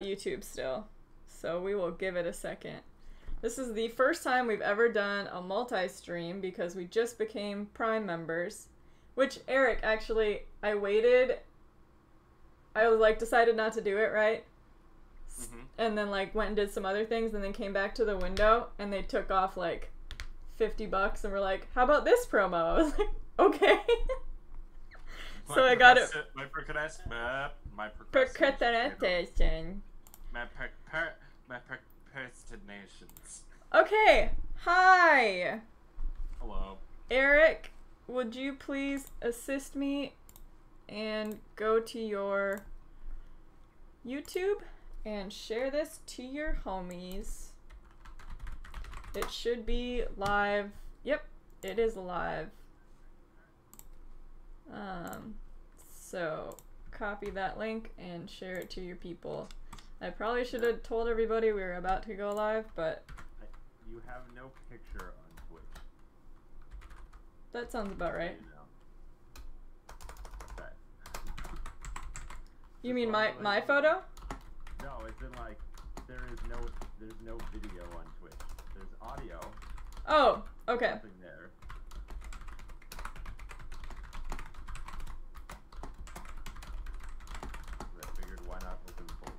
YouTube still, so we will give it a second. This is the first time we've ever done a multi-stream because we just became Prime members. Which, Eric, actually, I waited. I was like, decided not to do it, right? Mm-hmm. And then like went and did some other things and then came back to the window and they took off like $50 and were like, how about this promo? I was like, okay. So I got it. My procrastination. Okay, hi. Hello. Eric, would you please assist me and go to your YouTube and share this to your homies? It should be live. Yep, it is live. So copy that link and share it to your people. I probably should have told everybody we were about to go live, but you have no picture on Twitch. that sounds about right. Okay. You mean my photo? No, it's in like there's no video on Twitch. There's audio. Oh, okay. Nothing there. I figured why not open both.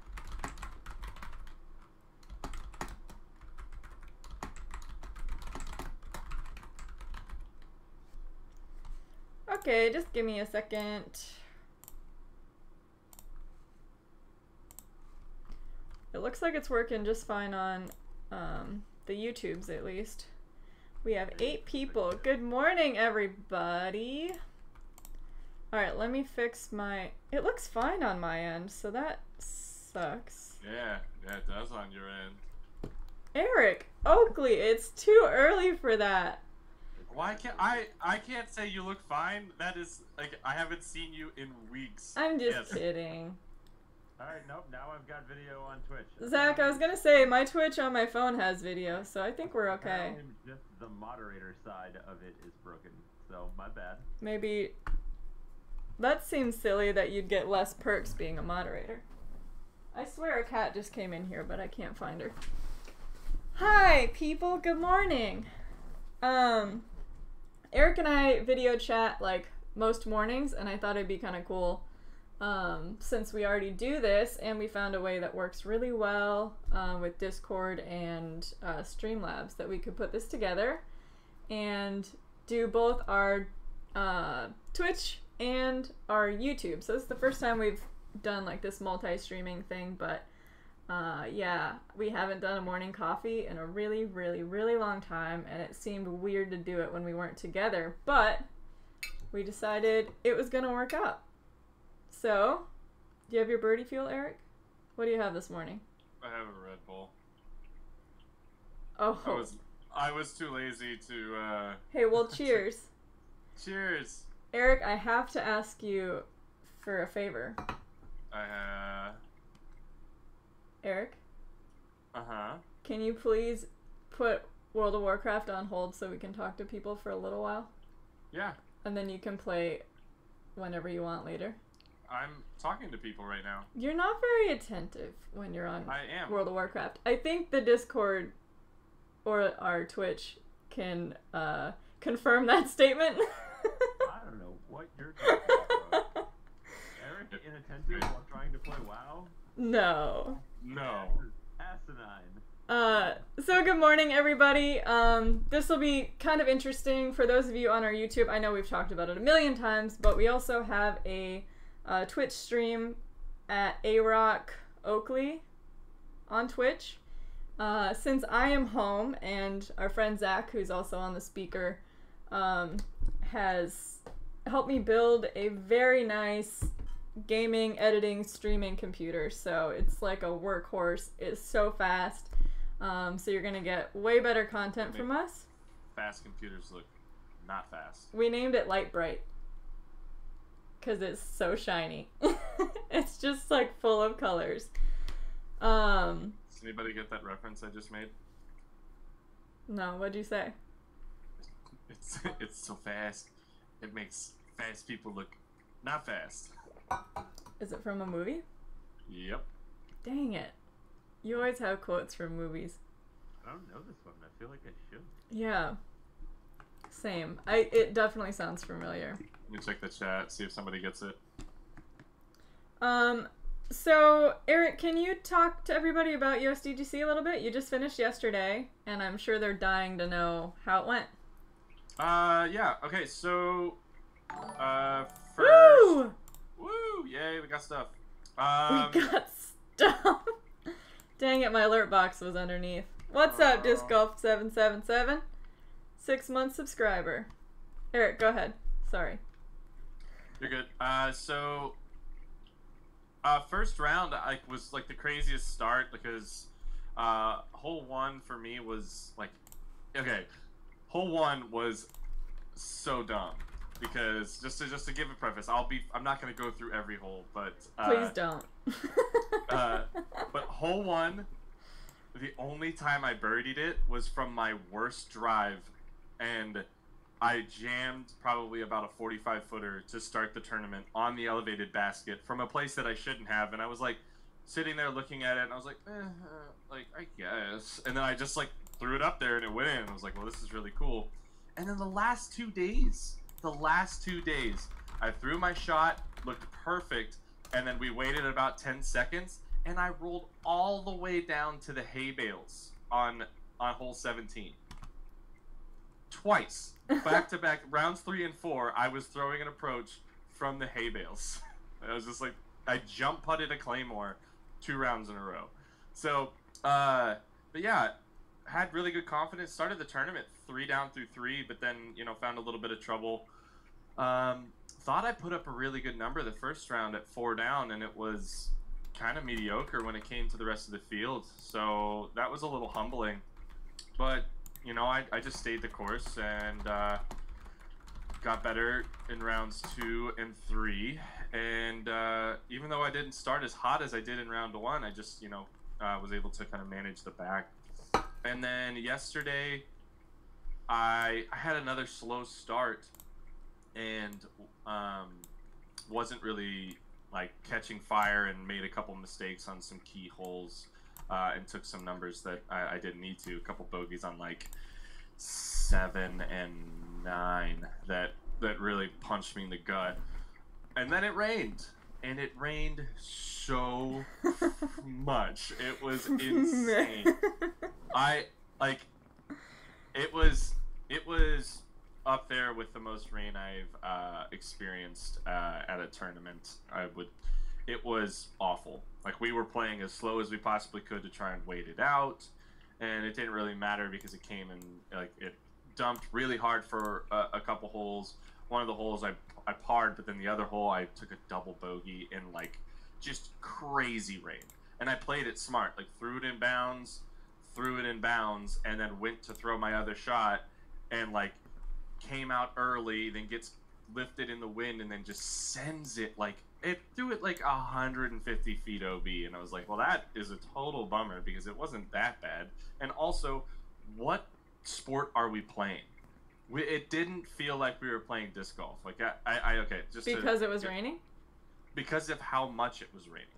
Okay, just give me a second. It looks like it's working just fine on the YouTubes at least. We have 8 people. Good morning, everybody. Alright, let me fix my... It looks fine on my end, so that sucks. Yeah, it does on your end. Eric, Oakley, it's too early for that. Why can't I can't say you look fine. That is like I haven't seen you in weeks. I'm just kidding. Alright, nope, now I've got video on Twitch. Zach, I was gonna say, my Twitch on my phone has video, so I think we're okay. Apparently just the moderator side of it is broken, so my bad. Maybe... That seems silly that you'd get less perks being a moderator. I swear a cat just came in here, but I can't find her. Hi, people. Good morning. Eric and I video chat like most mornings, and I thought it'd be kind of cool since we already do this, and we found a way that works really well with Discord and Streamlabs that we could put this together and do both our Twitch and our YouTube. So this is the first time we've done like this multi-streaming thing, but yeah, we haven't done a morning coffee in a really, really, really long time, and it seemed weird to do it when we weren't together, but we decided it was gonna work out. So, do you have your birdie fuel, Eric? What do you have this morning? I have a Red Bull. Oh. I was too lazy to Hey, well, cheers. Cheers. Eric, I have to ask you for a favor. Eric? Uh-huh. Can you please put World of Warcraft on hold so we can talk to people for a little while? Yeah. And then you can play whenever you want later. I'm talking to people right now. You're not very attentive when you're on I am. World of Warcraft. I think the Discord or our Twitch can confirm that statement. I don't know what you're talking about. Eric inattentive while trying to play WoW? No. No. Asinine. So good morning, everybody. This will be kind of interesting for those of you on our YouTube. I know we've talked about it a million times, but we also have a Twitch stream at ARock Oakley on Twitch. Since I am home and our friend Zach, who's also on the speaker, has helped me build a very nice gaming, editing, streaming computer. So it's like a workhorse. It's so fast. So you're gonna get way better content from us. Fast computers look not fast. We named it Light Bright because it's so shiny. It's just like full of colors. Does anybody get that reference I just made? No, what'd you say? It's so fast. It makes fast people look not fast. Is it from a movie? Yep. Dang it. You always have quotes from movies. I don't know this one. I feel like I should. Yeah. Same. It definitely sounds familiar. Let me check the chat, see if somebody gets it. So, Eric, can you talk to everybody about USDGC a little bit? You just finished yesterday, and I'm sure they're dying to know how it went. Yeah, okay, so, first... Woo! Woo! Yay, we got stuff. We got stuff. Dang it, my alert box was underneath. What's up, Disc Golf 777? 6-month subscriber. Eric, go ahead. Sorry. You're good. First round, was like the craziest start because hole 1 for me was like, okay, hole 1 was so dumb because just to give a preface, I'm not gonna go through every hole, but please don't. But hole 1, the only time I birdied it was from my worst drive, and I jammed probably about a 45-footer to start the tournament on the elevated basket from a place that I shouldn't have, and I was like sitting there looking at it, and I was like, like I guess, and then I just like threw it up there and it went in, and I was like, well, this is really cool. And then the last 2 days, I threw my shot, looked perfect, and then we waited about 10 seconds, and I rolled all the way down to the hay bales on hole 17. Twice. Back-to-back, rounds 3 and 4, I was throwing an approach from the hay bales. I was just like, I jump putted a Claymore 2 rounds in a row. So, but yeah, had really good confidence. Started the tournament 3 down through 3, but then, found a little bit of trouble. Thought I put up a really good number the first round at 4 down, and it was kind of mediocre when it came to the rest of the field. So that was a little humbling. But I just stayed the course and got better in rounds 2 and 3. And even though I didn't start as hot as I did in round 1, I just, was able to kind of manage the back. And then yesterday, I had another slow start and wasn't really like catching fire and made a couple mistakes on some key holes. And took some numbers that I didn't need to. A couple bogeys on like 7 and 9 that really punched me in the gut. And then it rained. And it rained so much. It was insane. It was up there with the most rain I've experienced at a tournament. It was awful. Like, we were playing as slow as we possibly could to try and wait it out, and it didn't really matter because it came and like it dumped really hard for a couple holes. One of the holes I parred, but then the other hole I took a double bogey in like just crazy rain. And I played it smart, like threw it in bounds, and then went to throw my other shot, and like came out early, then gets lifted in the wind, and then just sends it like. It threw it like 150 feet OB, and I was like, well, that is a total bummer because it wasn't that bad. And also, what sport are we playing? It didn't feel like we were playing disc golf. Like, okay, just because it was raining? Because of how much it was raining.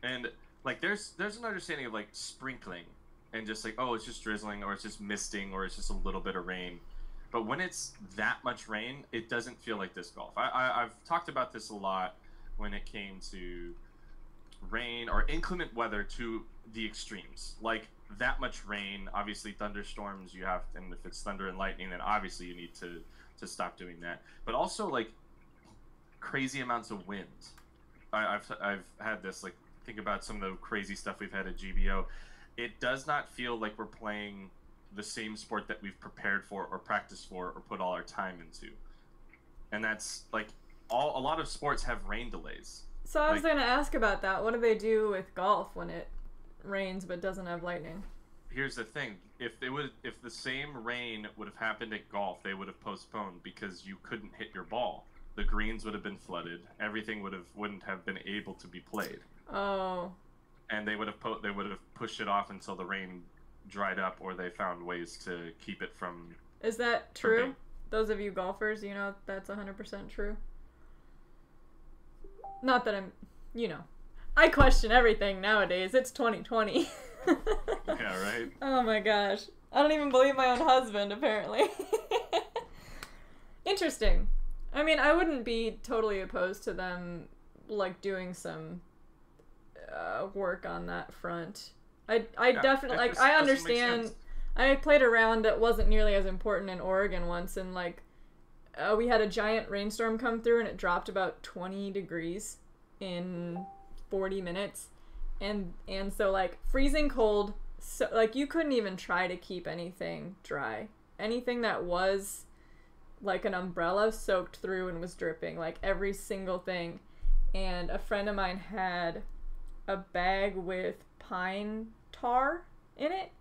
And, like, there's an understanding of, like, sprinkling and just like, oh, it's just drizzling, or it's just misting, or it's just a little bit of rain. But when it's that much rain, it doesn't feel like disc golf. I've talked about this a lot when it came to rain or inclement weather to the extremes. Like, that much rain, obviously thunderstorms, you have, and if it's thunder and lightning, then obviously you need to stop doing that. But also, like, crazy amounts of wind. I've had this, like, think about some of the crazy stuff we've had at GBO. It does not feel like we're playing the same sport that we've prepared for or practiced for or put all our time into. And that's, like, a lot of sports have rain delays. So I was going to ask about that. What do they do with golf when it rains but doesn't have lightning? Here's the thing. If the same rain would have happened at golf, they would have postponed because you couldn't hit your ball. The greens would have been flooded. Everything wouldn't have been able to be played. Oh. And they would have pushed it off until the rain dried up, or they found ways to keep it from. Is that true? Those of you golfers, you know that's 100% true. Not that I'm, I question everything nowadays. It's 2020. Yeah, right? Oh my gosh. I don't even believe my own husband, apparently. Interesting. I mean, I wouldn't be totally opposed to them, like, doing some work on that front. I Yeah, definitely, it like, just I doesn't make understand. sense. I played a round that wasn't nearly as important in Oregon once, and, like, we had a giant rainstorm come through, and it dropped about 20 degrees in 40 minutes. And so, like, freezing cold, so, like, you couldn't even try to keep anything dry. Anything that was, like, an umbrella soaked through and was dripping, like, every single thing. And a friend of mine had a bag with pine tar in it.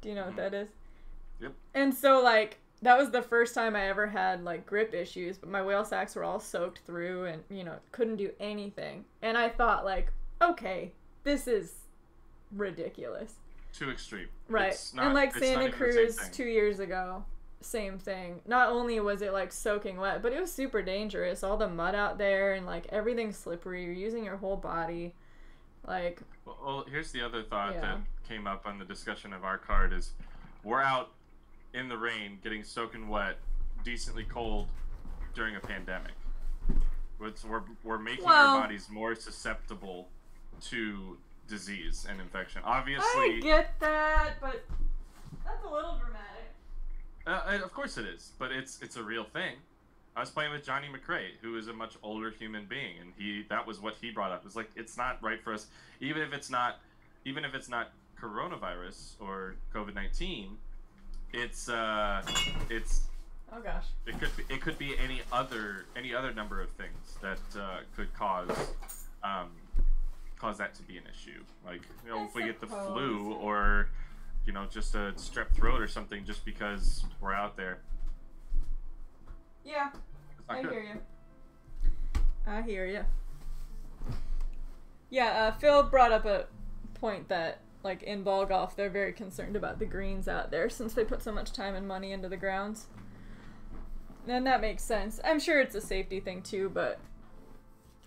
Do you know what that is? Yep. And so, like, that was the first time I ever had, like, grip issues, but my whale sacks were all soaked through and, you know, couldn't do anything. And I thought, like, okay, this is ridiculous. Too extreme. Right. It's not, and, like, it's not Santa even the same Cruz thing. 2 years ago, same thing. Not only was it, like, soaking wet, but it was super dangerous. All the mud out there and, like, everything's slippery. You're using your whole body. Like, Well, here's the other thought Yeah. that came up on the discussion of our card is we're out in the rain, getting soaking wet, decently cold during a pandemic. We're making Well- our bodies more susceptible to disease and infection. I Obviously, get that, but that's a little dramatic. of course it is, but it's a real thing. I was playing with Johnny McRae, who is a much older human being, and that was what he brought up. It was like, it's not right for us, even if it's not coronavirus or COVID-19. It's Oh gosh. it could be any other number of things that could cause that to be an issue. Like, you know, I if we get the suppose. flu or, you know, just a strep throat or something, just because we're out there. Yeah, It's not I good. hear you. I hear you. Yeah, Phil brought up a point that, like, in ball golf, they're very concerned about the greens out there since they put so much time and money into the grounds. And that makes sense. I'm sure it's a safety thing too, but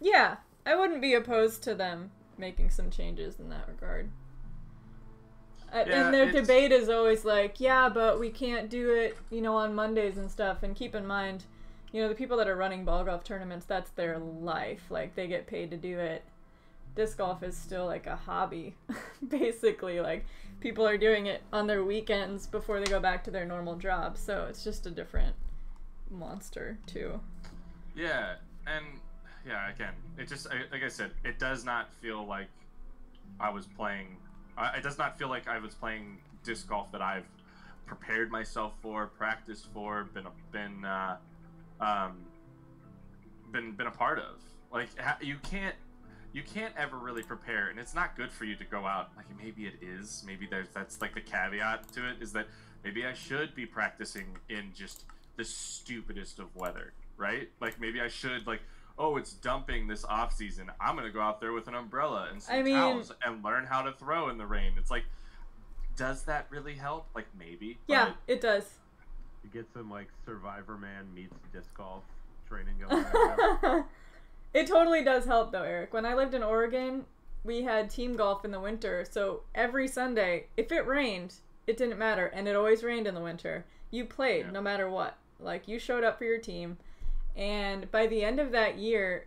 yeah, I wouldn't be opposed to them making some changes in that regard. Yeah, And their it's- debate is always like, yeah, but we can't do it, you know, on Mondays and stuff. And keep in mind, you know, the people that are running ball golf tournaments, that's their life. Like, they get paid to do it. Disc golf is still like a hobby, basically. Like, people are doing it on their weekends before they go back to their normal job. So it's just a different monster, too. Yeah, and yeah, again, it just like I said, it does not feel like I was playing. It does not feel like I was playing disc golf that I've prepared myself for, practiced for, been a part of. Like, you can't ever really prepare, and it's not good for you to go out. Like, maybe it is. Maybe that's like the caveat to it, is that maybe I should be practicing in just the stupidest of weather, right? Like, maybe I should, like, oh, it's dumping this off season. I'm gonna go out there with an umbrella and some towels and learn how to throw in the rain. It's like, does that really help? Like, maybe. Yeah, it does. You get some like Survivor Man meets disc golf training going on. It totally does help, though, Eric. When I lived in Oregon, we had team golf in the winter, so every Sunday, if it rained, it didn't matter, and it always rained in the winter. You played no matter what. Like, you showed up for your team, and by the end of that year,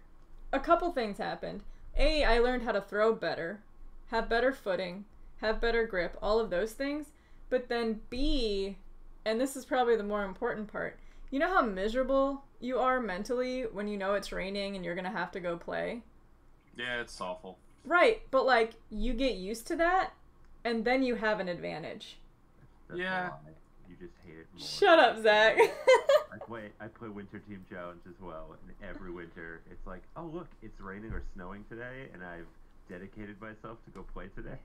a couple things happened. A, I learned how to throw better, have better footing, have better grip, all of those things. But then B, and this is probably the more important part, you know how miserable you are mentally when you know it's raining and you're gonna have to go play? Yeah, it's awful. Right, but, like, you get used to that, and then you have an advantage. That's Yeah. a lie. You just hate it more. Shut up, Zach. I play Winter Team Challenge as well, and every winter it's like, oh look, it's raining or snowing today, and I've dedicated myself to go play today.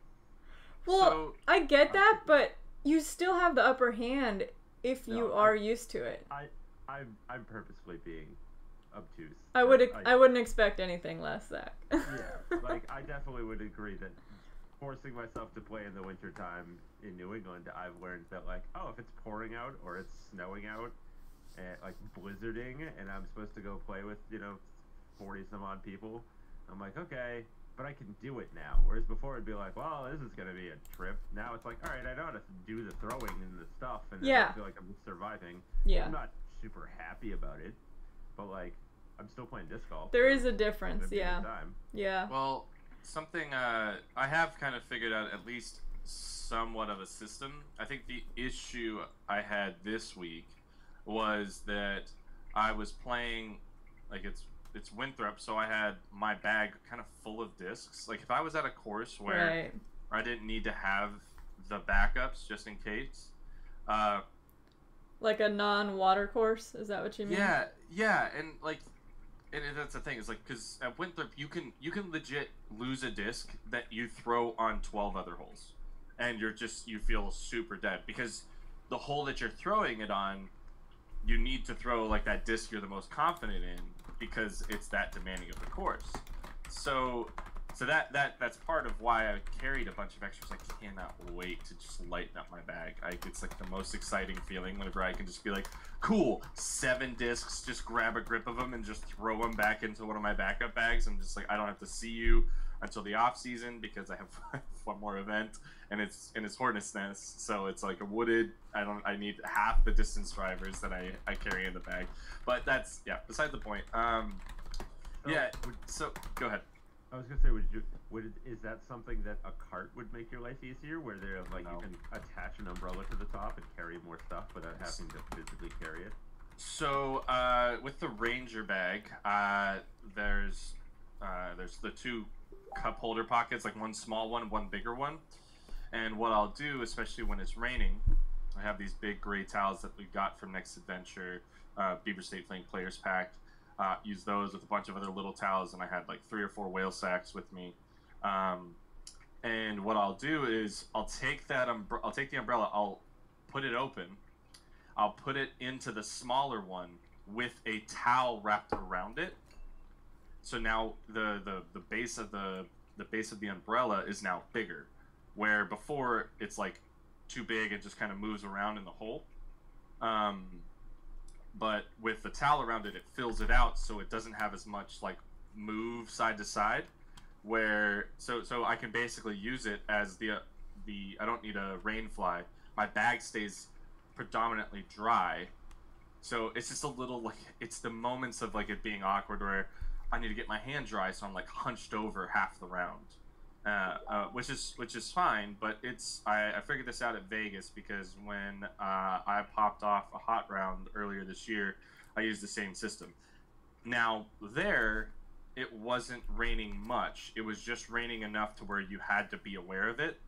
Well, So- I get that, but you still have the upper hand if you No, are used to it. I'm purposefully being obtuse. I wouldn't expect anything less, Zach. Yeah, like I definitely would agree that forcing myself to play in the wintertime in New England, I've learned that, like, oh, if it's pouring out or it's snowing out and like blizzarding and I'm supposed to go play with, you know, 40 some odd people, I'm like, okay, but I can do it now. Whereas before it'd be like, well, this is gonna be a trip. Now it's like, all right, I know how to do the throwing and the stuff, and Yeah. I feel like I'm just surviving. Yeah. I'm not super happy about it, but like, I'm still playing disc golf. There so is a it's difference, gonna be a yeah. good time. Yeah. Well, something I have kind of figured out at least somewhat of a system. I think the issue I had this week was that I was playing, like it's Winthrop, so I had my bag kind of full of discs. Like if I was at a course where Right. I didn't need to have the backups just in case. Like a non-water course, is that what you mean? Yeah, and like, and that's the thing. Is like because at Winthrop you can legit lose a disc that you throw on 12 other holes, and you feel super dead because the hole that you're throwing it on, you need to throw like that disc you're the most confident in because it's that demanding of the course. So that's part of why I carried a bunch of extras. I cannot wait to just lighten up my bag. It's like the most exciting feeling whenever I can just be like, cool, 7 discs, just grab a grip of them and just throw them back into one of my backup bags. I'm just like, I don't have to see you until the off season because I have one more event and it's Hornets Nest, so it's like a wooded. I need half the distance drivers that I carry in the bag, but that's beside the point. So go ahead. I was gonna say, is that something that a cart would make your life easier, where they're like you can attach an umbrella to the top and carry more stuff without having to physically carry it? So with the Ranger bag, there's the 2 cup holder pockets, like one small one, one bigger one. And what I'll do, especially when it's raining, I have these big gray towels that we got from Next Adventure, Beaver State Fling Players Pack. Use those with a bunch of other little towels, and I had like 3 or 4 whale sacks with me. And what I'll do is I'll take the umbrella, I'll put it open, I'll put it into the smaller one with a towel wrapped around it. So now the base of the umbrella is now bigger, where before it's like too big and just kind of moves around in the hole. But with the towel around it, it fills it out so it doesn't have as much like move side to side. Where so I can basically use it as the I don't need a rain fly. My bag stays predominantly dry, so it's just a little like it's the moments of like it being awkward where I need to get my hand dry, so I'm like hunched over half the round, which is fine. But I figured this out at Vegas because when I popped off a hot round earlier this year, I used the same system. Now there, it wasn't raining much. It was just raining enough to where you had to be aware of it,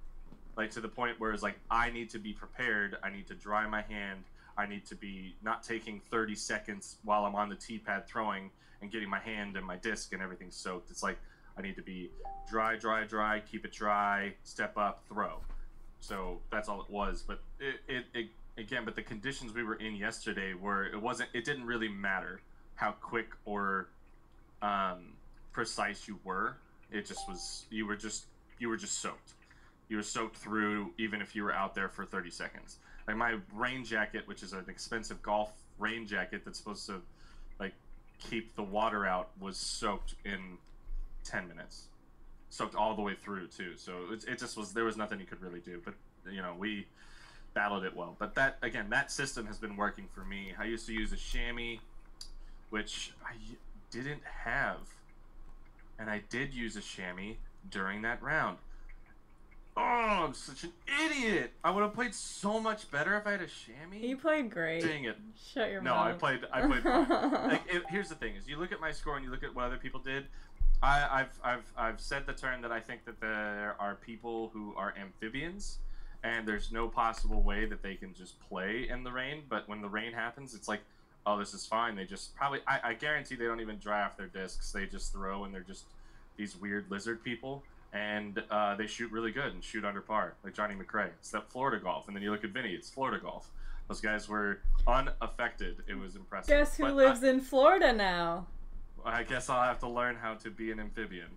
like to the point where it's like I need to be prepared. I need to dry my hand. I need to be not taking 30 seconds while I'm on the tee pad throwing and getting my hand and my disc and everything soaked. It's like I need to be dry, keep it dry, step up, throw. So that's all it was. But it again, but the conditions we were in yesterday were it didn't really matter how quick or precise you were. It just was you were just soaked. You were soaked through even if you were out there for 30 seconds. Like my rain jacket, which is an expensive golf rain jacket that's supposed to like keep the water out, was soaked in 10 minutes. Soaked all the way through too. So it just was, there was nothing you could really do. But you know, we battled it well. But that system has been working for me. I used to use a chamois, which I didn't have, and I did use a chamois during that round. Oh, I'm such an idiot! I would have played so much better if I had a chamois. You played great. Dang it! Shut your No, mouth. I played. Like, here's the thing: is you look at my score and you look at what other people did. I've said the term that I think that there are people who are amphibians, and there's no possible way that they can just play in the rain. But when the rain happens, it's like, oh, this is fine. They just probably, I guarantee they don't even dry off their discs. They just throw, and they're just these weird lizard people. And they shoot really good and shoot under par, like Johnny McRae. It's that Florida golf. And then you look at Vinny, it's Florida golf. Those guys were unaffected. It was impressive. Guess who lives in Florida now? I guess I'll have to learn how to be an amphibian.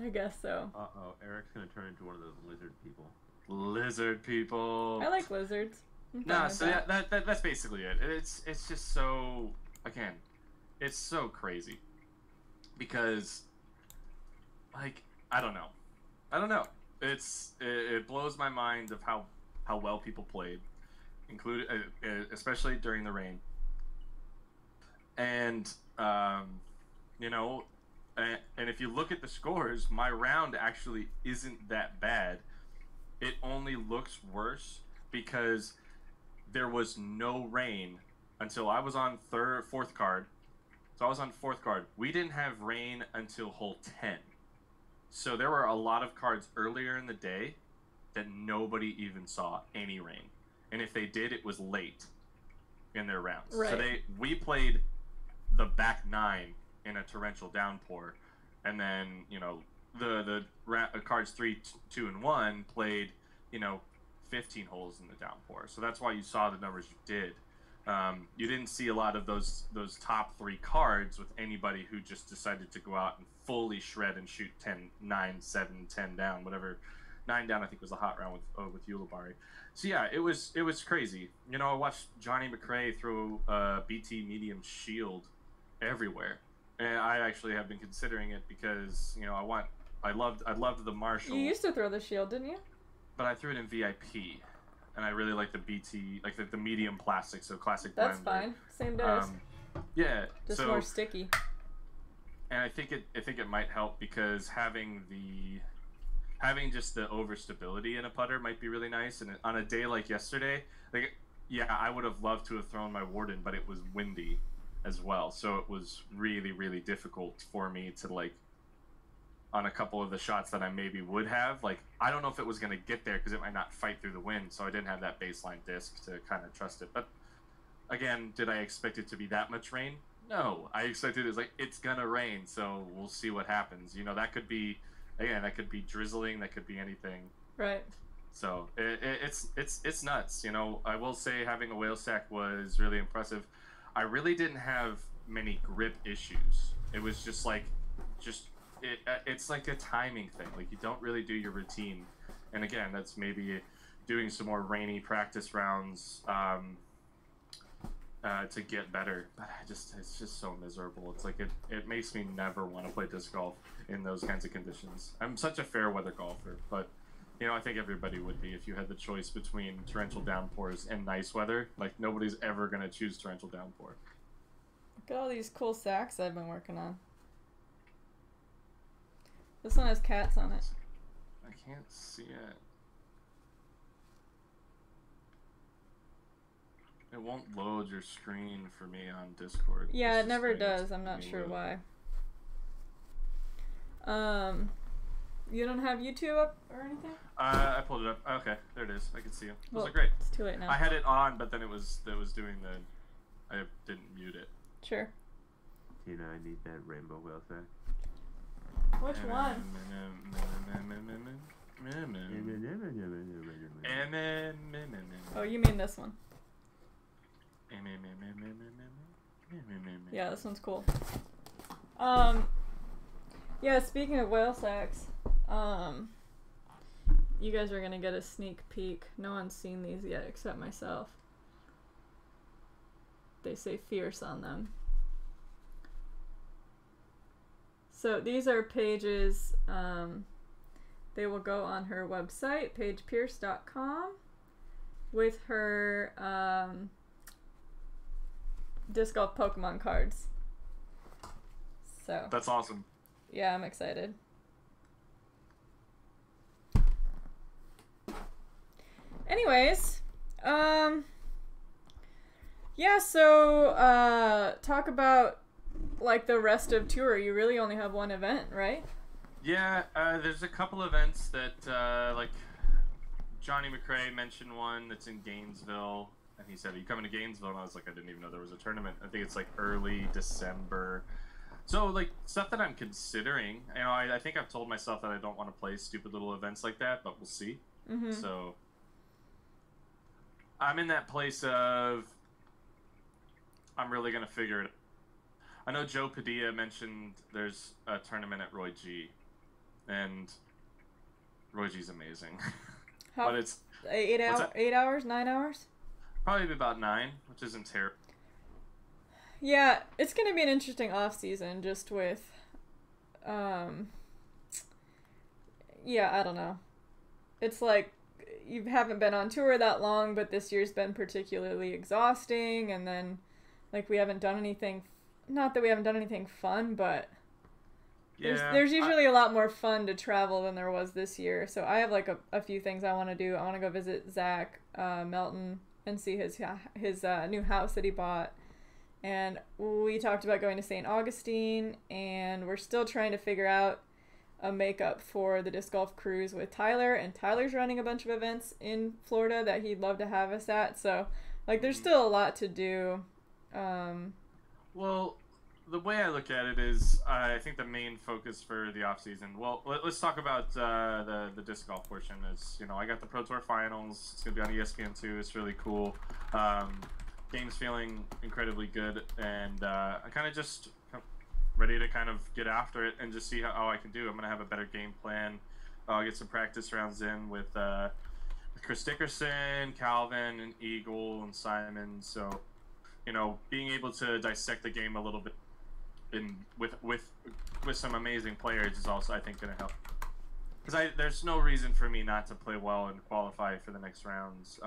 I guess so. Uh-oh, Eric's gonna turn into one of those lizard people. Lizard people. I like lizards. Nah, so yeah, that's basically it. It's just so, again, it's so crazy. because, like, I don't know. I don't know. It blows my mind of how well people played, included especially during the rain. And you know, and if you look at the scores, my round actually isn't that bad. It only looks worse because there was no rain until I was on fourth card. So I was on fourth card. We didn't have rain until hole 10. So there were a lot of cards earlier in the day that nobody even saw any rain. And if they did, it was late in their rounds. Right. So we played the back 9 in a torrential downpour. And then, you know, the cards 3, 2, and 1 played, you know, 15 holes in the downpour. So that's why you saw the numbers you did. You didn't see a lot of those top 3 cards with anybody who just decided to go out and fully shred and shoot 10, 9, 7, 10 down, whatever. 9 down, I think, was the hot round with Ulibarri. So yeah, it was crazy. You know, I watched Johnny McRae throw BT medium shield everywhere, and I actually have been considering it because, you know, I loved the Marshall. You used to throw the shield, didn't you? But I threw it in VIP, and I really like the BT, like the medium plastic, so classic. That's blender. fine. Same does. Yeah, Just so, more sticky. and I think it might help because having just the overstability in a putter might be really nice. And on a day like yesterday, like, yeah, I would have loved to have thrown my Warden, but it was windy as well, so it was really, really difficult for me to, like, on a couple of the shots that I maybe would have, like, I don't know if it was going to get there because it might not fight through the wind, so I didn't have that baseline disc to kind of trust it. But again, did I expect it to be that much rain? No, I expected it's gonna rain, so we'll see what happens. You know, that could be drizzling, that could be anything. Right. So it's nuts. You know, I will say having a whale sack was really impressive. I really didn't have many grip issues. It was just it's like a timing thing. Like, you don't really do your routine, and again, that's maybe doing some more rainy practice rounds to get better. But it's just so miserable. It's like it makes me never want to play disc golf in those kinds of conditions. I'm such a fair weather golfer, but you know, I think everybody would be if you had the choice between torrential downpours and nice weather. Like, nobody's ever gonna choose torrential downpour. Look at all these cool sacks I've been working on. This one has cats on it. I can't see it. It won't load your screen for me on Discord. Yeah, It's it just never saying it's does. I'm not being sure loaded. why. You don't have YouTube up or anything? I pulled it up. Okay, there it is. I can see you. Those Well, are great. It's too late now. I had it on, but then it was doing the. I didn't mute it. Sure. Tina, I need that rainbow whale sack. Which one? Oh, you mean this one. Yeah, this one's cool. Yeah, speaking of whale sacks, you guys are gonna get a sneak peek. No one's seen these yet except myself. They say fierce on them. So these are pages, they will go on her website, pagepierce.com, with her disc golf Pokemon cards. So That's awesome. yeah, I'm excited. Anyways, yeah, so talk about like the rest of tour. You really only have one event, right? Yeah, there's a couple events that like Johnny McRae mentioned one that's in Gainesville, and he said, "Are you coming to Gainesville?" And I was like, I didn't even know there was a tournament. I think it's like early December. So, like, stuff that I'm considering. You know, I think I've told myself that I don't want to play stupid little events like that, but we'll see. Mm-hmm. So, I'm in that place of I'm really going to figure it out. I know Joe Padilla mentioned there's a tournament at Roy G, and Roy G's amazing. How, but it's 8 what's hours, that? 8 hours, 9 hours? probably about 9, which isn't terrible. Yeah, it's gonna be an interesting off season, just with yeah, I don't know. It's like you haven't been on tour that long, but this year's been particularly exhausting, and then like we haven't done anything, not that we haven't done anything fun, but there's usually a lot more fun to travel than there was this year. So I have like a few things I want to do. I want to go visit Zach Melton and see his new house that he bought. And we talked about going to St. Augustine, and we're still trying to figure out a makeup for the disc golf cruise with Tyler. And Tyler's running a bunch of events in Florida that he'd love to have us at. So like there's still a lot to do. Well, the way I look at it is, I think the main focus for the off season. Well, let's talk about the disc golf portion. Is I got the Pro Tour Finals. It's gonna be on ESPN2. It's really cool. Game's feeling incredibly good, and I'm kind of just ready to kind of get after it and just see how I can do. I'm gonna have a better game plan. I'll get some practice rounds in with Chris Dickerson, Calvin, and Eagle, and Simon. So, being able to dissect the game a little bit with some amazing players is also, I think, going to help. Because there's no reason for me not to play well and qualify for the next rounds.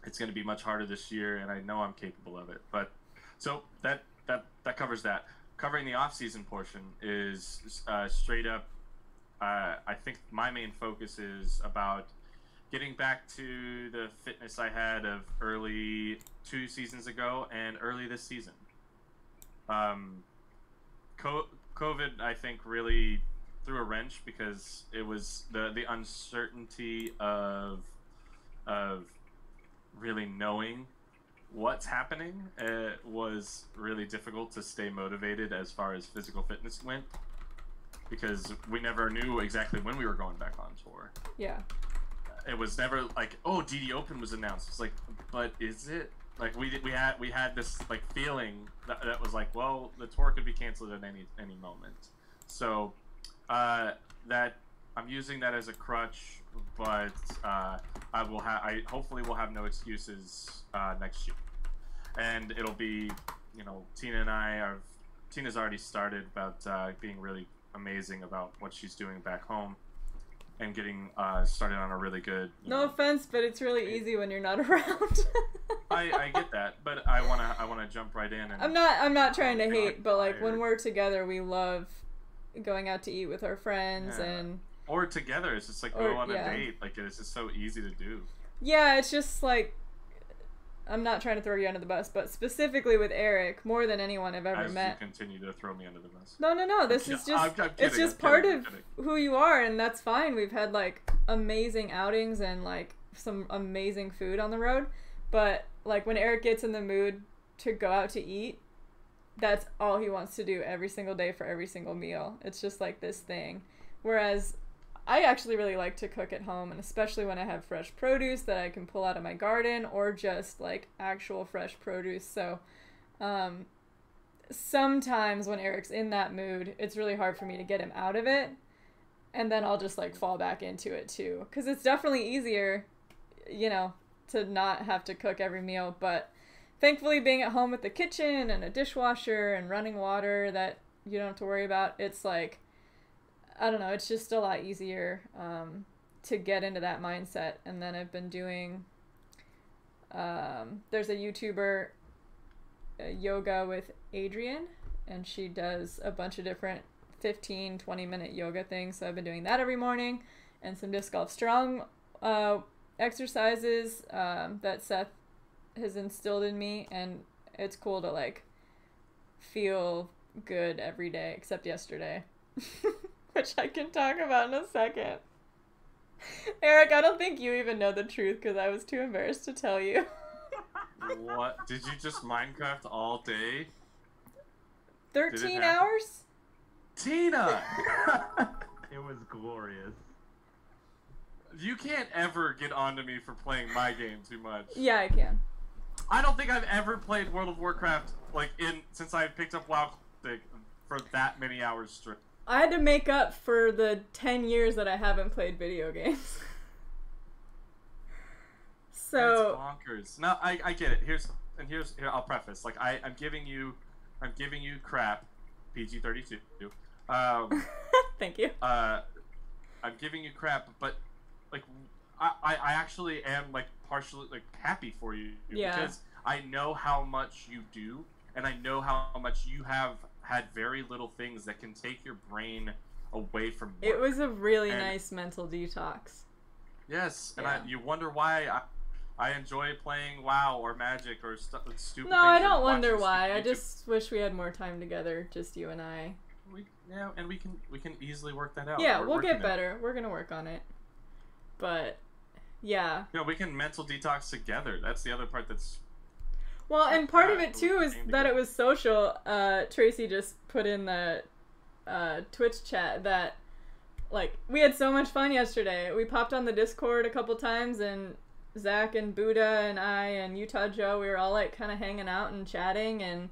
It's going to be much harder this year, and I know I'm capable of it. But so that covers that. Covering the off-season portion is straight up. I think my main focus is about getting back to the fitness I had of early 2 seasons ago and early this season. COVID, I think, really threw a wrench because it was the uncertainty of really knowing what's happening. It was really difficult to stay motivated as far as physical fitness went because we never knew exactly when we were going back on tour. Yeah. It was never like, oh, DD Open was announced. It's like, but is it? Like we had this like feeling that was like, well, the tour could be canceled at any moment. So that I'm using that as a crutch, but I hopefully will have no excuses next year, and it'll be Tina's already started about being really amazing about what she's doing back home. And getting started on a really good. No offense, but it's really easy when you're not around. I get that, but I wanna jump right in. And I'm not trying to hate, but like when we're together, we love going out to eat with our friends or together. It's just like go on a date. Like it's just so easy to do. Yeah, it's just like. I'm not trying to throw you under the bus, but specifically with Eric, more than anyone I've ever met. You continue to throw me under the bus. No. This is just it's just part of who you are, and that's fine. We've had like amazing outings and like some amazing food on the road, but like when Eric gets in the mood to go out to eat, that's all he wants to do every single day for every single meal. It's just like this thing. Whereas I actually really like to cook at home, and especially when I have fresh produce that I can pull out of my garden or just like actual fresh produce. So sometimes when Eric's in that mood, it's really hard for me to get him out of it, and then I'll just like fall back into it too, because it's definitely easier to not have to cook every meal. But thankfully, being at home with the kitchen and a dishwasher and running water that you don't have to worry about, it's like, I don't know, it's just a lot easier to get into that mindset. And then I've been doing, there's a YouTuber, Yoga with Adrian, and she does a bunch of different 15-20 minute yoga things. So I've been doing that every morning, and some disc golf strong exercises that Seth has instilled in me, and it's cool to like feel good every day except yesterday. Which I can talk about in a second. Eric, I don't think you even know the truth because I was too embarrassed to tell you. What? Did you just Minecraft all day? 13 hours? Tina! It was glorious. You can't ever get onto me for playing my game too much. Yeah, I can. I don't think I've ever played World of Warcraft since I picked up WoW for that many hours straight. I had to make up for the 10 years that I haven't played video games. So that's bonkers. No, I get it. Here I'll preface. Like I'm giving you crap, PG-32. Thank you. I'm giving you crap, but like I actually am like partially like happy for you because I know how much you do, and I know how much you have had very little things that can take your brain away from work. It was a really nice mental detox. Yes, and you wonder why I enjoy playing WoW or Magic or stupid things. No, I don't wonder why. I just wish we had more time together, just you and I. And we can easily work that out. Yeah, we'll get better. We're gonna work on it. But yeah. We can mental detox together. That's the other part that's. Well, and part of it too is that it was social. Tracy just put in the Twitch chat that like we had so much fun yesterday. We popped on the Discord a couple times, and Zach and Buddha and I and Utah Joe, we were all like kind of hanging out and chatting and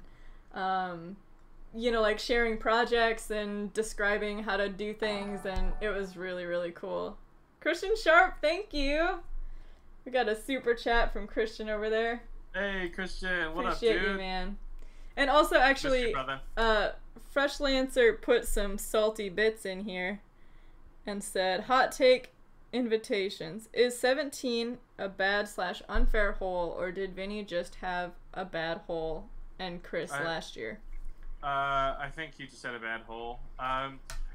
like sharing projects and describing how to do things, and it was really, really cool. Christian Sharp, thank you. We got a super chat from Christian over there. Hey Christian, what Appreciate up, dude? You, man. And also, actually, Fresh Lancer put some salty bits in here and said, hot take invitations. Is 17 a bad/unfair hole, or did Vinny just have a bad hole and Chris last year? I think he just had a bad hole.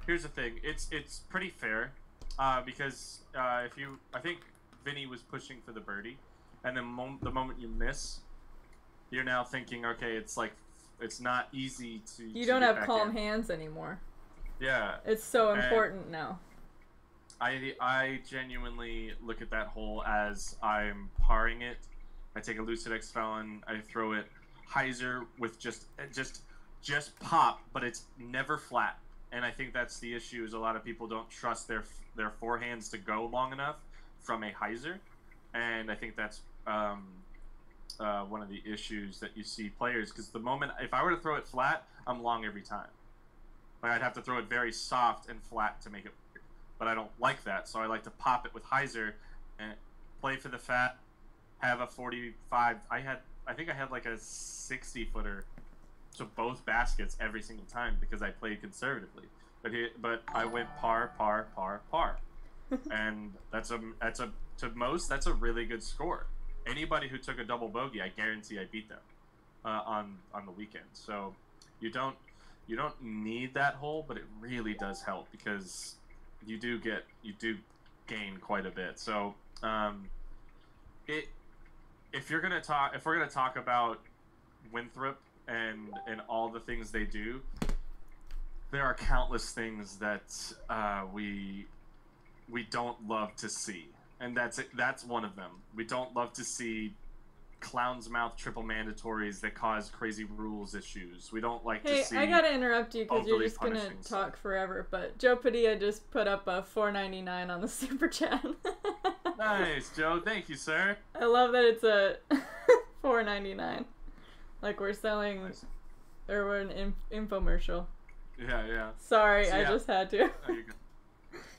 Here's the thing. It's pretty fair, because I think Vinny was pushing for the birdie, and the moment you miss, you're now thinking, okay, it's not easy to. You don't have calm hands anymore. Yeah. It's so important now. I genuinely look at that hole as I'm parring it. I take a Lucid X Felon, I throw it hyzer with just pop, but it's never flat. And I think that's the issue, is a lot of people don't trust their forehands to go long enough from a hyzer, and I think that's one of the issues that you see players, because the moment if I were to throw it flat, I'm long every time. Like I'd have to throw it very soft and flat to make it work. But I don't like that, so I like to pop it with hyzer and play for the fat, have a 45. I think I had like a 60-footer to both baskets every single time because I played conservatively. But I went par, and that's a really good score. Anybody who took a double bogey, I guarantee I beat them on the weekend. So you don't need that hole, but it really does help because you do gain quite a bit. So if we're gonna talk about Winthrop and all the things they do, there are countless things that we don't love to see, and that's one of them. We don't love to see clown's mouth triple mandatories that cause crazy rules issues. We don't like to see. Hey, I gotta interrupt you because you're just gonna talk forever. But Joe Padilla just put up a $4.99 on the super chat. Nice, Joe. Thank you, sir. I love that it's a $4.99. Like we're selling, or we're an infomercial. Yeah. Sorry, so, I just had to. Oh, you're good.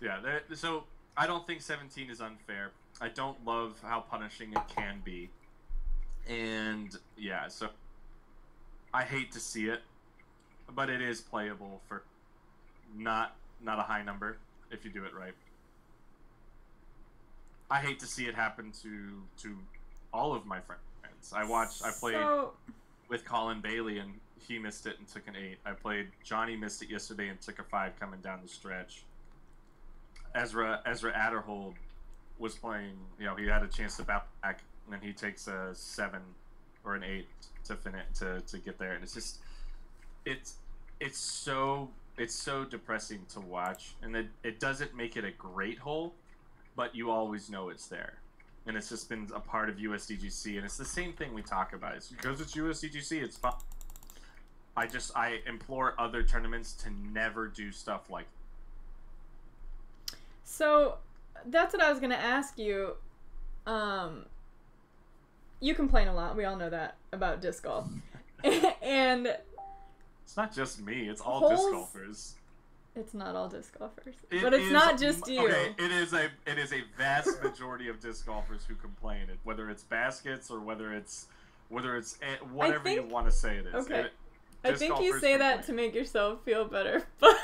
Yeah, so I don't think 17 is unfair. I don't love how punishing it can be. And yeah, so I hate to see it, but it is playable for not a high number if you do it right. I hate to see it happen to all of my friends. I played with Colin Bailey and he missed it and took an 8. I played Johnny missed it yesterday and took a 5 coming down the stretch. Ezra Adderhold was playing, he had a chance to bounce back, and then he takes a 7 or an 8 to finish to get there, and it's just it's so depressing to watch, and it doesn't make it a great hole, but you always know it's there, and it's just been a part of USDGC, and it's the same thing we talk about. It's because it's USDGC, it's fun. I implore other tournaments to never do stuff like that. So that's what I was gonna ask you. You complain a lot. We all know that about disc golf, and it's not just me. It's all disc golfers. It's not all disc golfers, but it's not just you. Okay, it is a vast majority of disc golfers who complain. Whether it's baskets or whether it's whatever you want to say it is. Okay. I Disc think you golfers say that complain. to make yourself feel better, but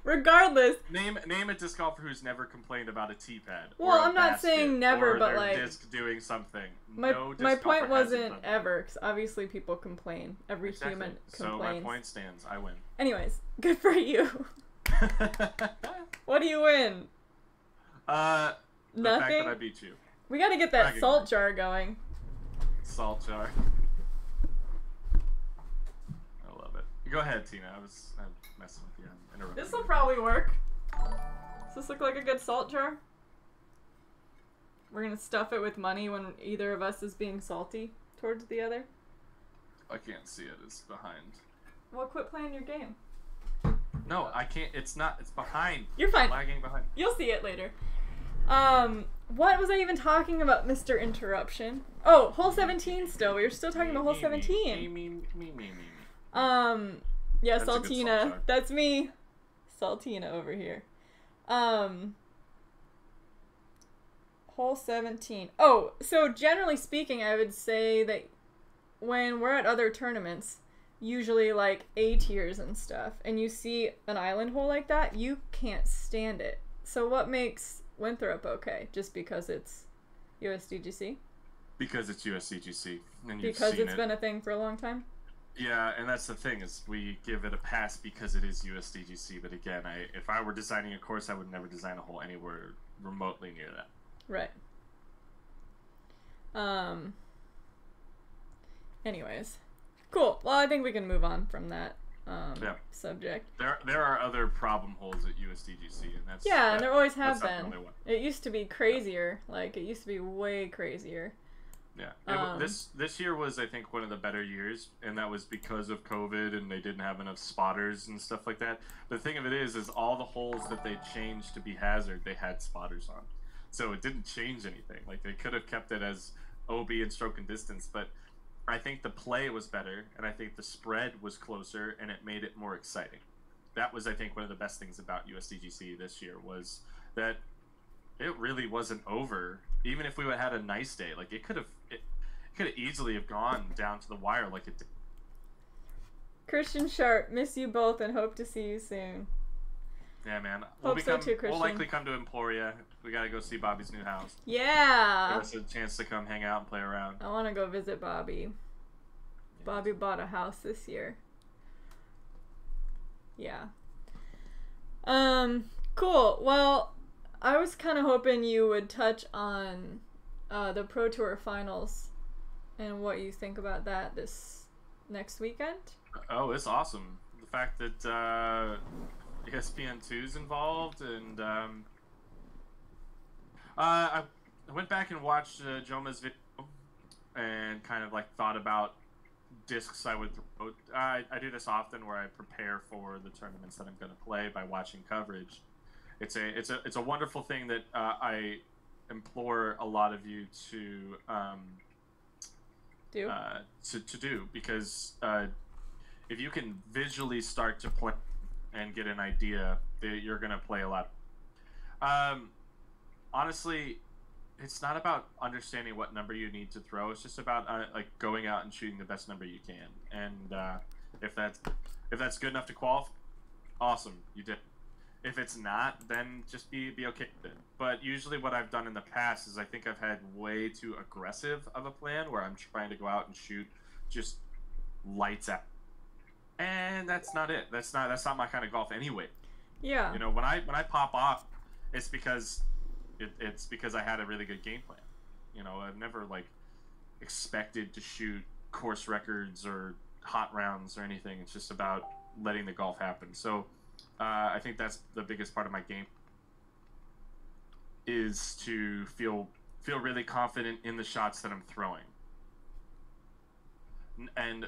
regardless. Name a disc golfer who's never complained about a tee pad. Well, or a I'm not basket, saying never, or but their like disc doing something. my No disc my golfer point hasn't wasn't done that. ever, because obviously people complain. Every Exactly. human So complains. my point stands. I win. Anyways, good for you. What do you win? The fact Nothing. that I beat you. We gotta get that bragging salt rights. jar going. Salt jar. I love it. Go ahead, Tina. I'm messing with you. I'm interrupting. This will probably work. Does this look like a good salt jar? We're gonna stuff it with money when either of us is being salty towards the other. I can't see it. It's behind. Well, quit playing your game. No, I can't. It's not. It's behind. You're fine. Lagging behind. You'll see it later. What was I even talking about, Mr. Interruption? Oh, hole 17 still. We were still talking about hole 17. Me. Yeah, That's a good salt Saltina. jar. That's me. Saltina over here. Hole 17. Oh, so generally speaking, I would say that when we're at other tournaments, usually like A tiers and stuff, and you see an island hole like that, you can't stand it. So what makes Winthrop okay? Just because it's USDGC? Because it's USCGC. And you've Because seen it's it. been a thing for a long time? Yeah, and that's the thing is we give it a pass because it is USDGC. But again, if I were designing a course, I would never design a hole anywhere remotely near that. Right. Anyways. Cool. Well, I think we can move on from that Yeah. subject. There are other problem holes at USDGC, and that's Yeah, and there always have that's not the been. only one. It used to be crazier. Like, it used to be way crazier. Yeah, this year was, I think, one of the better years, and that was because of COVID, and they didn't have enough spotters and stuff like that. The thing of it is all the holes that they changed to be hazard, they had spotters on, so it didn't change anything. Like they could have kept it as OB and stroke and distance, but I think the play was better, and I think the spread was closer, and it made it more exciting. That was, I think, one of the best things about USDGC this year was that it really wasn't over. Even if we would have had a nice day, like it could have easily have gone down to the wire like it did. Christian Sharp, miss you both and hope to see you soon. Yeah, man. Hope so too, Christian. We'll likely come to Emporia. We gotta go see Bobby's new house. Yeah! Give us a chance to come hang out and play around. I want to go visit Bobby. Bobby bought a house this year. Yeah. Cool. Well, I was kind of hoping you would touch on the Pro Tour finals and what you think about that this next weekend. Oh, it's awesome. The fact that ESPN2's involved, and I went back and watched Joma's video and kind of like thought about discs I would throw. I do this often where I prepare for the tournaments that I'm going to play by watching coverage. It's a wonderful thing that I implore a lot of you to do because if you can visually start to play and get an idea, that you're going to play a lot. Honestly, it's not about understanding what number you need to throw. It's just about like going out and shooting the best number you can. And if that's good enough to qualify, awesome, you did. If it's not, then just be okay with it. But usually what I've done in the past is I think I've had way too aggressive of a plan where I'm trying to go out and shoot just lights out. And that's not it. That's not my kind of golf anyway. Yeah. You know, when I pop off, it's because I had a really good game plan. You know, I've never like expected to shoot course records or hot rounds or anything. It's just about letting the golf happen. So I think that's the biggest part of my game, is to feel really confident in the shots that I'm throwing, and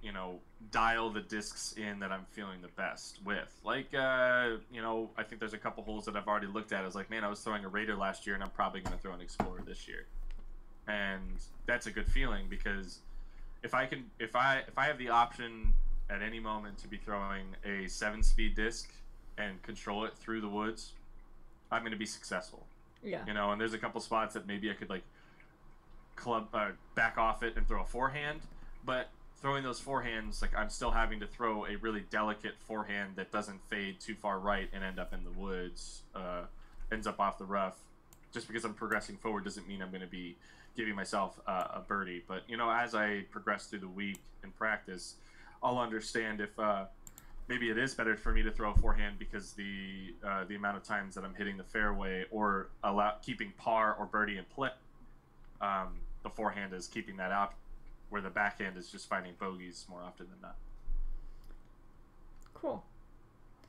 you know, dial the discs in that I'm feeling the best with. Like you know, I think there's a couple holes that I've already looked at. I was like, man, I was throwing a Raider last year, and I'm probably going to throw an Explorer this year, and that's a good feeling because if I have the option at any moment to be throwing a 7-speed disc and control it through the woods, I'm going to be successful. Yeah. You know, and there's a couple spots that maybe I could like back off it and throw a forehand, but throwing those forehands, like I'm still having to throw a really delicate forehand that doesn't fade too far right and end up in the woods, ends up off the rough. Just because I'm progressing forward doesn't mean I'm going to be giving myself a birdie. But you know, as I progress through the week in practice, I'll understand if maybe it is better for me to throw a forehand because the amount of times that I'm hitting the fairway or keeping par or birdie in play, the forehand is keeping that out, where the backhand is just finding bogeys more often than not. Cool.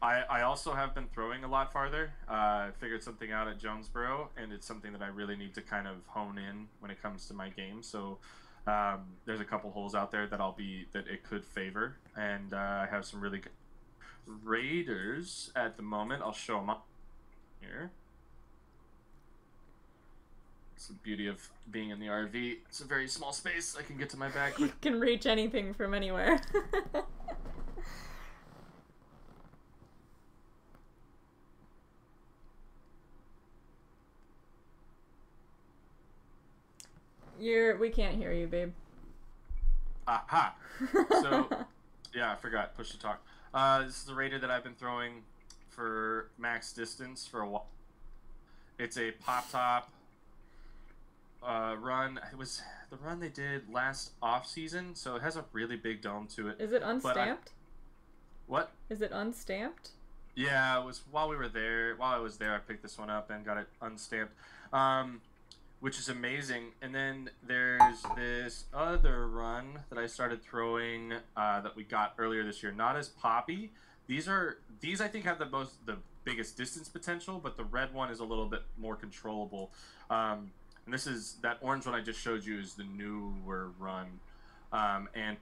I also have been throwing a lot farther. I figured something out at Jonesboro, and it's something that I really need to kind of hone in when it comes to my game. So there's a couple holes out there that it could favor, and I have some really good Raiders at the moment. I'll show them up here. It's the beauty of being in the RV. It's a very small space. I can get to my bag. You can reach anything from anywhere. We can't hear you, babe. Aha. So, yeah, I forgot. Push to talk. This is the Raider that I've been throwing for max distance for a while. It's a pop-top run. It was the run they did last off-season, so it has a really big dome to it. Is it unstamped? What? Is it unstamped? Yeah, it was while I was there, I picked this one up and got it unstamped. Which is amazing. And then there's this other run that I started throwing that we got earlier this year. Not as poppy. These I think have the biggest distance potential, but the red one is a little bit more controllable. And this is that orange one I just showed you is the newer run, and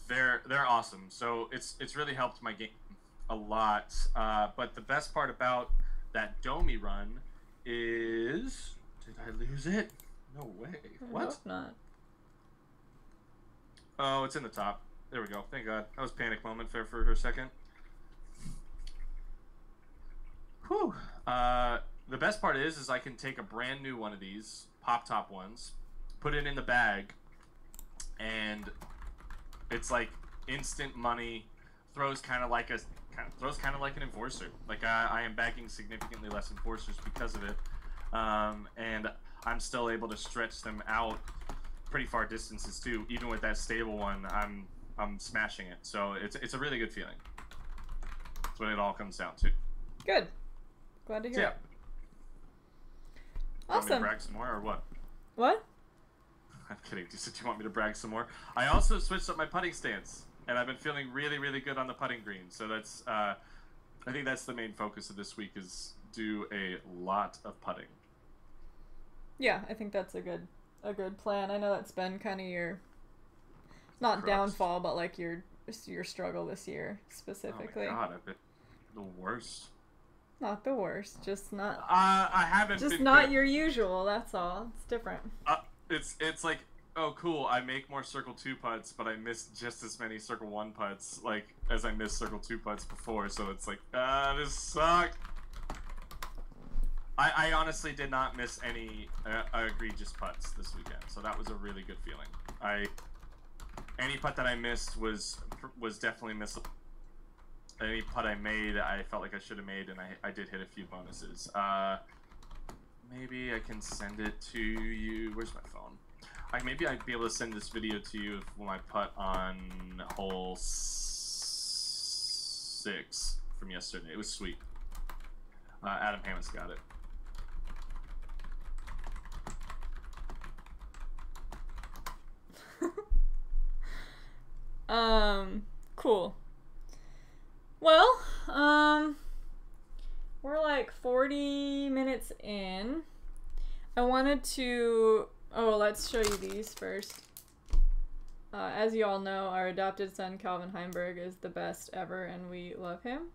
they're awesome. So it's really helped my game a lot. But the best part about that Domi run is. Did I lose it? No way. What? I hope not. Oh, it's in the top. There we go. Thank God. That was a panic moment for a second. Whew. The best part is I can take a brand new one of these pop-top ones, put it in the bag, and it's like instant money. Throws kind of like an enforcer. Like I am bagging significantly less enforcers because of it. And I'm still able to stretch them out pretty far distances too. Even with that stable one, I'm smashing it. So it's a really good feeling. That's what it all comes down to. Good. Glad to hear it. Want me to Awesome. brag some more or what? What? I'm kidding. Do you want me to brag some more? I also switched up my putting stance, and I've been feeling really, really good on the putting green. So that's I think that's the main focus of this week is do a lot of putting. Yeah, I think that's a good plan. I know that's been kind of your not Crux. downfall, but like your struggle this year specifically. Oh my God, I've been the worst. Not the worst, just not I haven't just been not good. your usual. That's all. It's different. It's like, oh cool, I make more circle 2 putts, but I miss just as many circle 1 putts like as I missed circle 2 putts before. So it's like, this sucked. I honestly did not miss any egregious putts this weekend, so that was a really good feeling. Any putt that I missed was definitely missable. Any putt I made, I felt like I should have made, and I did hit a few bonuses. Maybe I can send it to you. Where's my phone? Maybe I'd be able to send this video to you of my putt on hole 6 from yesterday. It was sweet. Adam Hammond's got it. Cool. Well, we're like 40 minutes in. I wanted to, let's show you these first. As you all know, our adopted son, Calvin Heimberg, is the best ever, and we love him.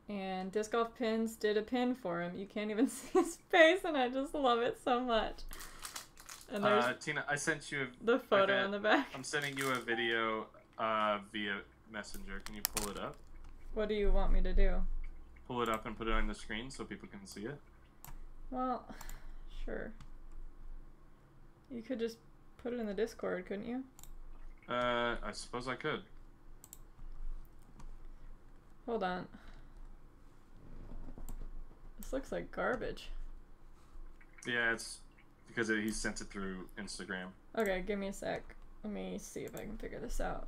And Disc Golf Pins did a pin for him. You can't even see his face, and I just love it so much. And there's Tina, I sent you the photo on the back. I'm sending you a video via Messenger. Can you pull it up? What do you want me to do? Pull it up and put it on the screen so people can see it. Well, sure. You could just put it in the Discord, couldn't you? I suppose I could. Hold on. This looks like garbage. Yeah, it's because he sent it through Instagram. Okay, give me a sec. Let me see if I can figure this out.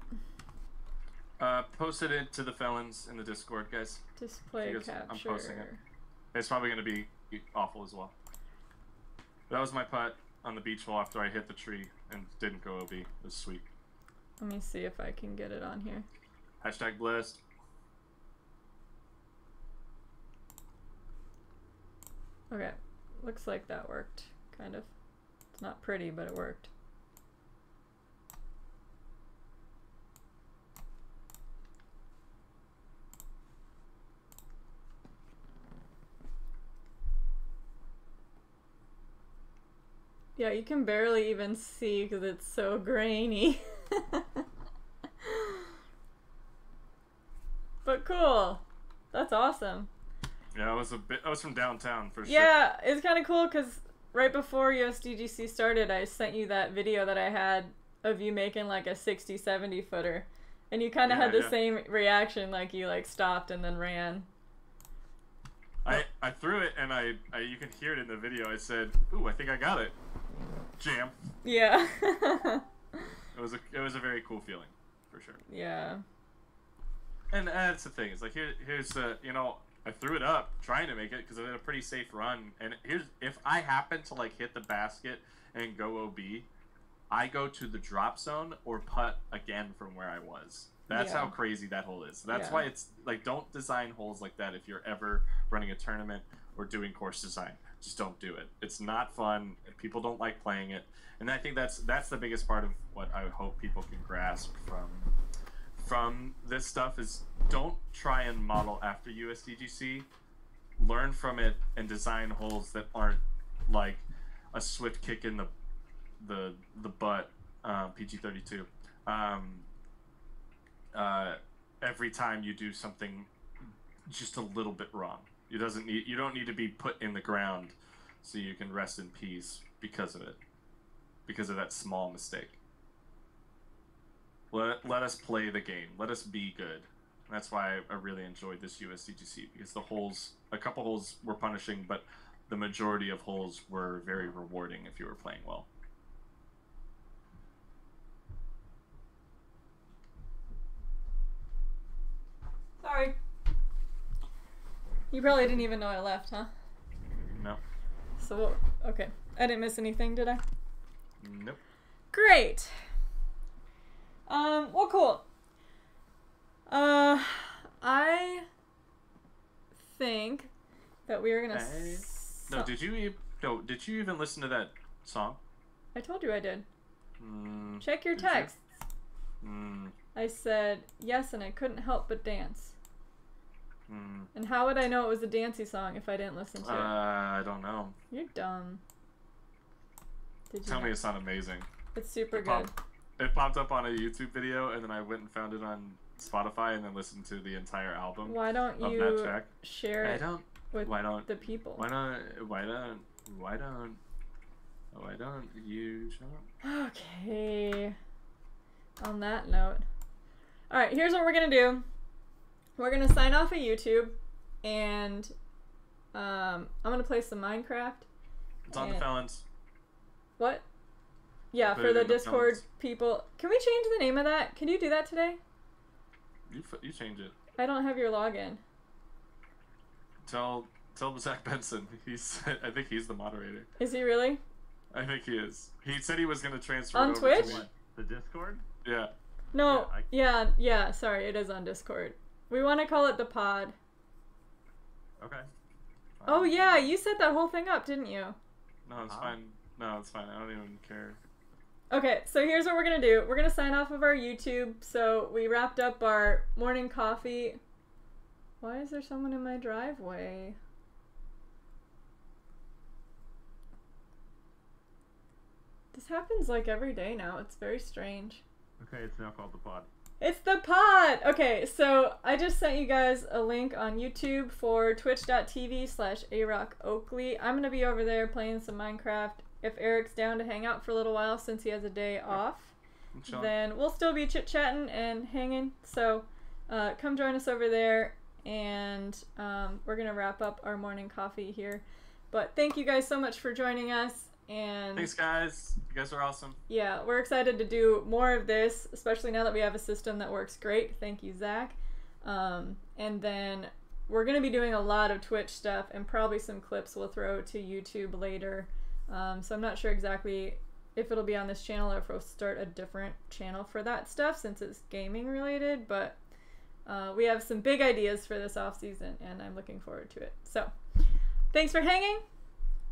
Posted it to the felons in the Discord, guys. Display Because capture. I'm posting it. It's probably going to be awful as well. That was my putt on the beach hole after I hit the tree and didn't go OB. It was sweet. Let me see if I can get it on here. Hashtag blessed. Okay, looks like that worked, kind of. It's not pretty, but it worked. Yeah, you can barely even see because it's so grainy. But cool. That's awesome. Yeah, I was from downtown for sure. Yeah, it's kind of cool because right before USDGC started, I sent you that video that I had of you making like a 60, 70 footer. And you kind of had the same reaction, like you like stopped and then ran. I threw it and I you can hear it in the video. I said, "Ooh, I think I got it." Jam. Yeah. It was a very cool feeling, for sure. Yeah. And that's the thing. It's like here's you know, I threw it up trying to make it because I had a pretty safe run. And here's if I happen to like hit the basket and go OB, I go to the drop zone or putt again from where I was. That's how crazy that hole is. That's why it's like, don't design holes like that if you're ever running a tournament or doing course design. Just don't do it. It's not fun. People don't like playing it. And I think that's the biggest part of what I hope people can grasp from this stuff is don't try and model after USDGC. Learn from it and design holes that aren't like a swift kick in the butt, PG-32. Every time you do something just a little bit wrong. You don't need to be put in the ground so you can rest in peace because of it. Because of that small mistake. Let us play the game. Let us be good. And that's why I really enjoyed this USDGC, because a couple holes were punishing, but the majority of holes were very rewarding if you were playing well. Sorry. You probably didn't even know I left, huh? No. So, okay. I didn't miss anything, did I? Nope. Great. Well, cool. I think that we are gonna. Did you even listen to that song? I told you I did. Check your texts. I said yes, and I couldn't help but dance. And how would I know it was a dancey song if I didn't listen to it? I don't know. You're dumb. Tell me it's not amazing. It's super good. It popped up on a YouTube video, and then I went and found it on Spotify, and then listened to the entire album. Why don't you share it with the people? Why don't you shut up? Okay. On that note. Alright, here's what we're gonna do. We're gonna sign off of YouTube, and I'm gonna play some Minecraft. It's on the felons. What? Yeah, for the Discord people. Can we change the name of that? Can you do that today? You change it. I don't have your login. Tell Zach Benson. I think he's the moderator. Is he really? I think he is. He said he was gonna transfer on it over Twitch? to me. The Discord? Yeah. No. Yeah. Sorry, it is on Discord. We want to call it the pod. Okay. Oh yeah, you set that whole thing up, didn't you? No, it's fine. No, it's fine. I don't even care. Okay, so here's what we're gonna do. We're gonna sign off of our YouTube. So we wrapped up our morning coffee. Why is there someone in my driveway? This happens like every day now. It's very strange. Okay, it's now called the pod. It's the pod! Okay, so I just sent you guys a link on YouTube for twitch.tv/arockoakley. I'm gonna be over there playing some Minecraft. If Eric's down to hang out for a little while since he has a day off. Chilling. then we'll still be chit-chatting and hanging. So come join us over there, and we're going to wrap up our morning coffee here. But thank you guys so much for joining us. And Thanks, guys. You guys are awesome. yeah, we're excited to do more of this, especially now that we have a system that works great. Thank you, Zach. And then we're going to be doing a lot of Twitch stuff and probably some clips we'll throw to YouTube later. So I'm not sure exactly if it'll be on this channel or if we'll start a different channel for that stuff since it's gaming related. But we have some big ideas for this off season, and I'm looking forward to it. So thanks for hanging.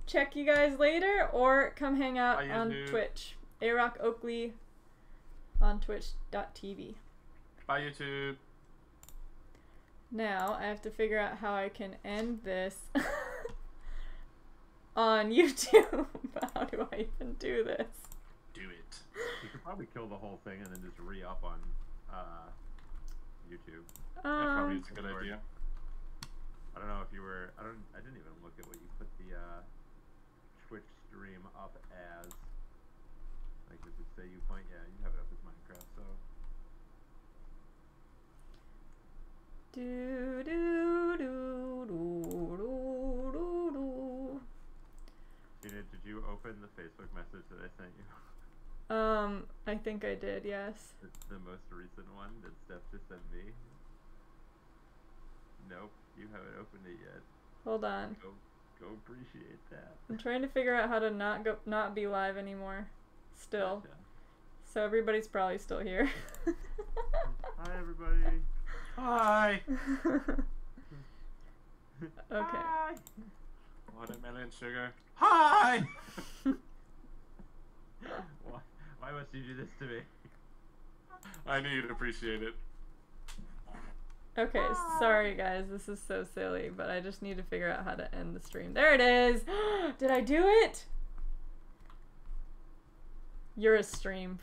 Check you guys later, or come hang out Bye, on YouTube. Twitch. Arock Oakley on twitch.tv. Bye, YouTube. Now I have to figure out how I can end this on YouTube. How do I even do this? Do it. You could probably kill the whole thing and then just re-up on YouTube. That probably is a good idea. I don't know if you were. I didn't even look at what you put the Twitch stream up as. Like, does it say you point? Yeah, you have it up as Minecraft. So. Do do do do do do do. Gina, did you open the Facebook message that I sent you? I think I did. Yes. It's the most recent one that Steph just sent me. Nope, you haven't opened it yet. Hold on. Go appreciate that. I'm trying to figure out how to not be live anymore. Still. Gotcha. So everybody's probably still here. Hi everybody. Hi. Okay. Hi. Watermelon sugar. Hi. Why must you do this to me? I knew you'd appreciate it. Okay, sorry guys, this is so silly, but I just need to figure out how to end the stream. There it is! Did I do it? You're a stream.